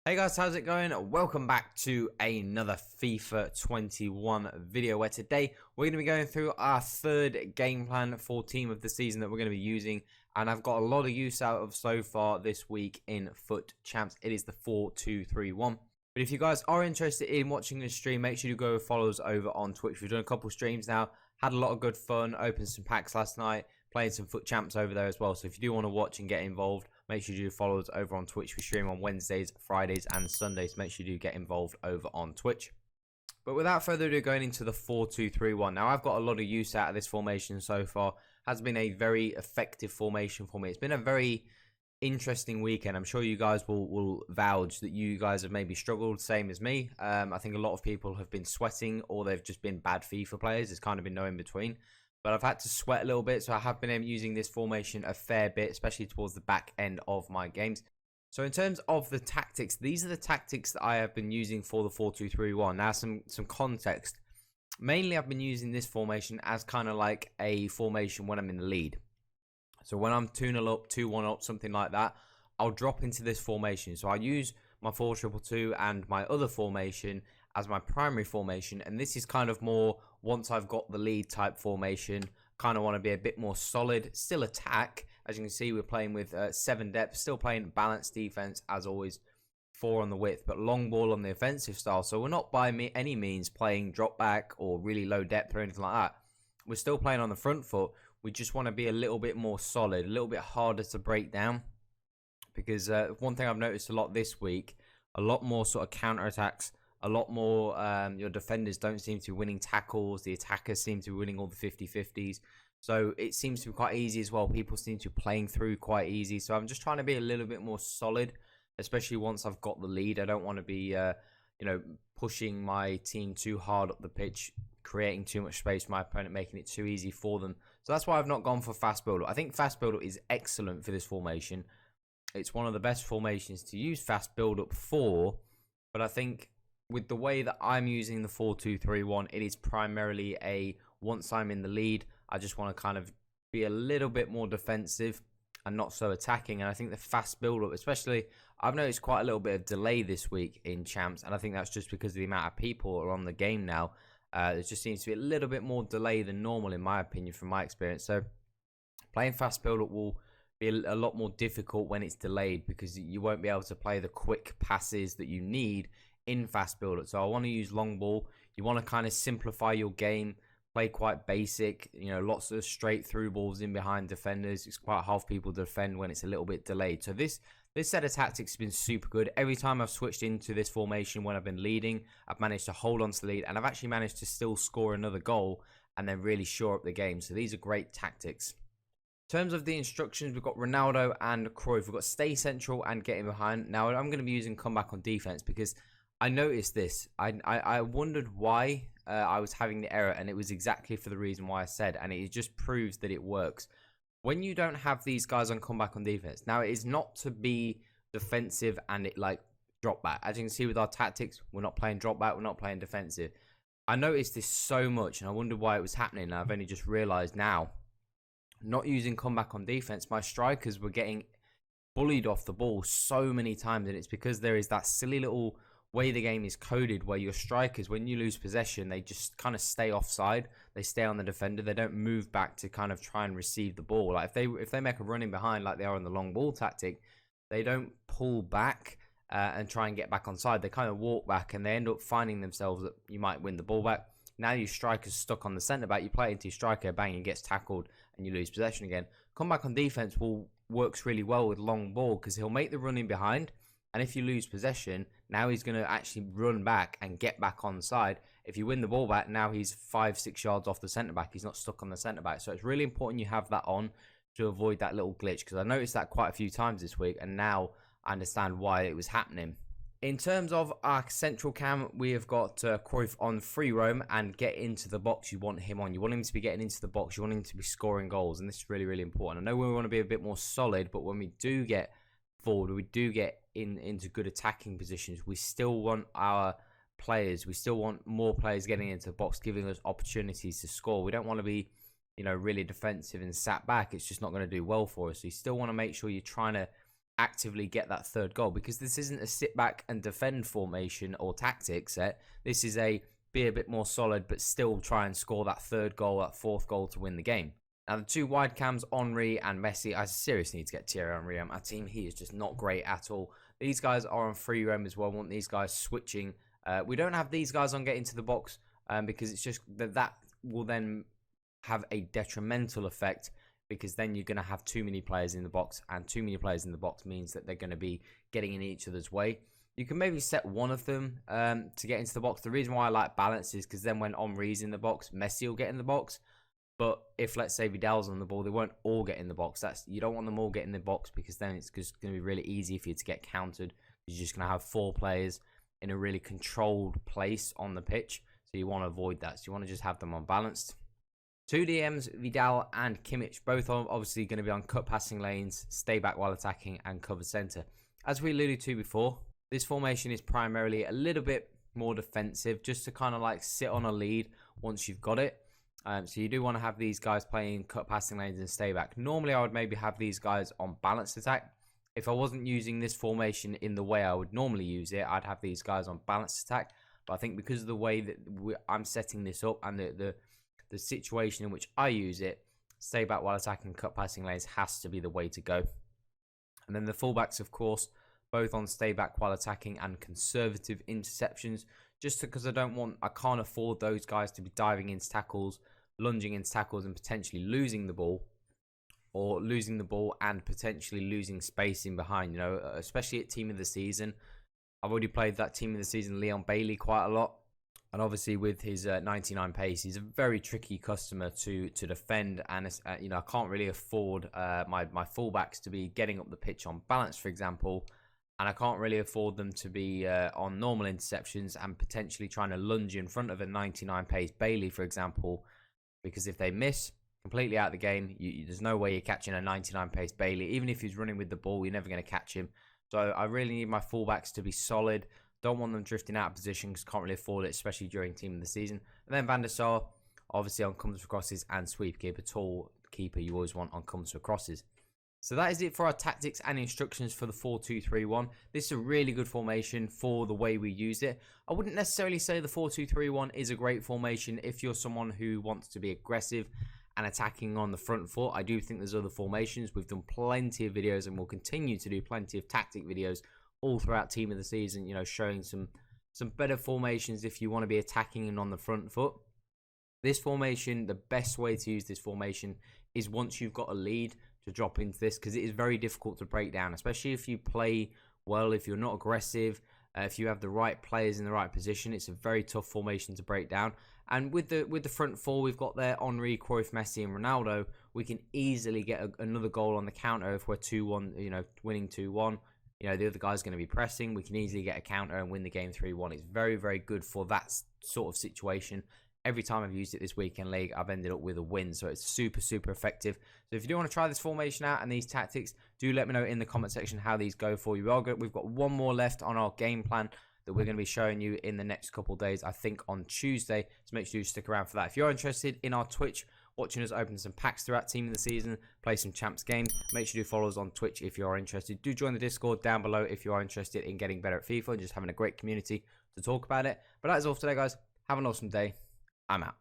Hey guys, how's it going? Welcome back to another FIFA 21 video where today we're going to be going through our third game plan for team of the season that we're going to be using, and I've got a lot of use out of so far this week in FUT Champs. It is the 4-2-3-1. But if you guys are interested in watching this stream, make sure you go follow us over on Twitch. We've done a couple streams now, had a lot of good fun, opened some packs last night, playing some FUT Champs over there as well. So if you do want to watch and get involved, make sure you do follow us over on Twitch. We stream on Wednesdays, Fridays, and Sundays. Make sure you do get involved over on Twitch. But without further ado, going into the 4-2-3-1. Now, I've got a lot of use out of this formation so far. Has been a very effective formation for me. It's been a very interesting weekend. I'm sure you guys will vouch that you guys have maybe struggled, same as me. I think a lot of people have been sweating, or they've just been bad FIFA players. There's kind of been no in between. But I've had to sweat a little bit, so I have been using this formation a fair bit, especially towards the back end of my games. So in terms of the tactics, these are the tactics that I have been using for the 4-2-3-1. Now, some context. Mainly, I've been using this formation as kind of like a formation when I'm in the lead. So when I'm 2-0 up, 2-1 up, something like that, I'll drop into this formation. So I use my 4-2-2 and my other formation as my primary formation, and this is kind of more once I've got the lead type formation. Kind of want to be a bit more solid, still attack. As you can see, we're playing with 7 depth, still playing balanced defense as always, 4 on the width, but long ball on the offensive style. So we're not by any means playing drop back or really low depth or anything like that. We're still playing on the front foot. We just want to be a little bit more solid, a little bit harder to break down, because one thing I've noticed a lot this week, a lot more sort of counter attacks. A lot more, your defenders don't seem to be winning tackles. The attackers seem to be winning all the 50-50s. So it seems to be quite easy as well. People seem to be playing through quite easy. So I'm just trying to be a little bit more solid, especially once I've got the lead. I don't want to be, pushing my team too hard up the pitch, creating too much space for my opponent, making it too easy for them. So that's why I've not gone for fast build-up. I think fast build-up is excellent for this formation. It's one of the best formations to use fast build-up for. But I think with the way that I'm using the 4-2-3-1, it is primarily a once I'm in the lead, I just want to kind of be a little bit more defensive and not so attacking. And I think the fast build-up, especially, I've noticed quite a little bit of delay this week in Champs, and I think that's just because of the amount of people are on the game now. There just seems to be a little bit more delay than normal, in my opinion, from my experience. So playing fast build-up will be a lot more difficult when it's delayed, because you won't be able to play the quick passes that you need in fast build-up. So I want to use long ball. You want to kind of simplify your game, play quite basic, lots of straight through balls in behind defenders. It's quite hard for people to defend when it's a little bit delayed. So this set of tactics has been super good. Every time I've switched into this formation when I've been leading, I've managed to hold on to the lead, and I've actually managed to still score another goal and then really shore up the game. So these are great tactics. In terms of the instructions, we've got Ronaldo and Cruyff. We've got stay central and get in behind. Now I'm going to be using comeback on defense, because I noticed this. I wondered why I was having the error, and it was exactly for the reason why I said, and it just proves that it works. When you don't have these guys on comeback on defense, now it is not to be defensive and it like drop back. As you can see with our tactics, we're not playing drop back, we're not playing defensive. I noticed this so much, and I wondered why it was happening, and I've only just realized now. Not using comeback on defense, my strikers were getting bullied off the ball so many times, and it's because there is that silly little way the game is coded where your strikers, when you lose possession, they just kind of stay offside. They stay on the defender. They don't move back to kind of try and receive the ball. Like if they make a run in behind like they are in the long ball tactic, they don't pull back and try and get back onside. They kind of walk back, and they end up finding themselves that you might win the ball back. Now your striker's stuck on the centre back. You play it into your striker, bang, he gets tackled, and you lose possession again. Comeback on defense works really well with long ball, because he'll make the run in behind. And if you lose possession, now he's going to actually run back and get back onside. If you win the ball back, now he's 5-6 yards off the centre-back. He's not stuck on the centre-back. So it's really important you have that on to avoid that little glitch, because I noticed that quite a few times this week, and now I understand why it was happening. In terms of our central cam, we have got Cruyff on free roam and get into the box. You want him on. You want him to be getting into the box. You want him to be scoring goals, and this is really, really important. I know we want to be a bit more solid, but when we do get forward, we do get into good attacking positions, we still want our players, we still want more players getting into the box, giving us opportunities to score. We don't want to be, really defensive and sat back. It's just not going to do well for us. So you still want to make sure you're trying to actively get that third goal, because this isn't a sit back and defend formation or tactic set. This is a be a bit more solid but still try and score that third goal, that fourth goal to win the game. Now the two wide cams, Henry and Messi, I seriously need to get Thierry Henry on my team. He is just not great at all. These guys are on free roam as well. I want these guys switching. We don't have these guys on getting to the box because it's just that will then have a detrimental effect, because then you're going to have too many players in the box, and too many players in the box means that they're going to be getting in each other's way. You can maybe set one of them to get into the box. The reason why I like balance is because then when Henry's in the box, Messi will get in the box. But if, let's say, Vidal's on the ball, they won't all get in the box. You don't want them all getting in the box, because then it's just going to be really easy for you to get countered. You're just going to have 4 players in a really controlled place on the pitch. So you want to avoid that. So you want to just have them unbalanced. 2 DMs, Vidal and Kimmich, both are obviously going to be on cut passing lanes, stay back while attacking, and cover centre. As we alluded to before, this formation is primarily a little bit more defensive, just to kind of like sit on a lead once you've got it. So you do want to have these guys playing cut passing lanes and stay back. Normally, I would maybe have these guys on balanced attack. If I wasn't using this formation in the way I would normally use it, I'd have these guys on balanced attack. But I think because of the way that I'm setting this up and the situation in which I use it, stay back while attacking, cut passing lanes has to be the way to go. And then the fullbacks, of course, both on stay back while attacking and conservative interceptions, just because I can't afford those guys to be diving into tackles, lunging into tackles, and potentially losing the ball, or losing the ball and potentially losing space in behind, you know, especially at team of the season. I've already played that team of the season, Leon Bailey, quite a lot. And obviously with his 99 pace, he's a very tricky customer to defend. And, you know, I can't really afford my fullbacks to be getting up the pitch on balance, for example. And I can't really afford them to be on normal interceptions and potentially trying to lunge in front of a 99 pace Bailey, for example. Because if they miss, completely out of the game, there's no way you're catching a 99 pace Bailey. Even if he's running with the ball, you're never going to catch him. So I really need my fullbacks to be solid. Don't want them drifting out of position because can't really afford it, especially during team of the season. And then Van der Sar, obviously on comes for crosses and sweep keeper. Tall keeper you always want on comes for crosses. So that is it for our tactics and instructions for the 4-2-3-1. This is a really good formation for the way we use it. I wouldn't necessarily say the 4-2-3-1 is a great formation if you're someone who wants to be aggressive and attacking on the front foot. I do think there's other formations. We've done plenty of videos and we'll continue to do plenty of tactic videos all throughout team of the season, you know, showing some better formations if you want to be attacking and on the front foot. This formation, the best way to use this formation is once you've got a lead to drop into this, because it is very difficult to break down, especially if you play well, if you're not aggressive, if you have the right players in the right position. It's a very tough formation to break down. And with the front four we've got there, Henry, Cruyff, Messi and Ronaldo, we can easily get another goal on the counter if we're 2-1, you know, winning 2-1. You know, the other guy's going to be pressing. We can easily get a counter and win the game 3-1. It's very, very good for that sort of situation. Every time I've used it this weekend league, I've ended up with a win. So it's super, super effective. So if you do want to try this formation out and these tactics, do let me know in the comment section how these go for you. We've got one more left on our game plan that we're going to be showing you in the next couple of days, I think on Tuesday. So make sure you stick around for that. If you're interested in our Twitch, watching us open some packs throughout team of the season, play some champs games, make sure you follow us on Twitch if you are interested. Do join the Discord down below if you are interested in getting better at FIFA and just having a great community to talk about it. But that is all for today, guys. Have an awesome day. I'm out.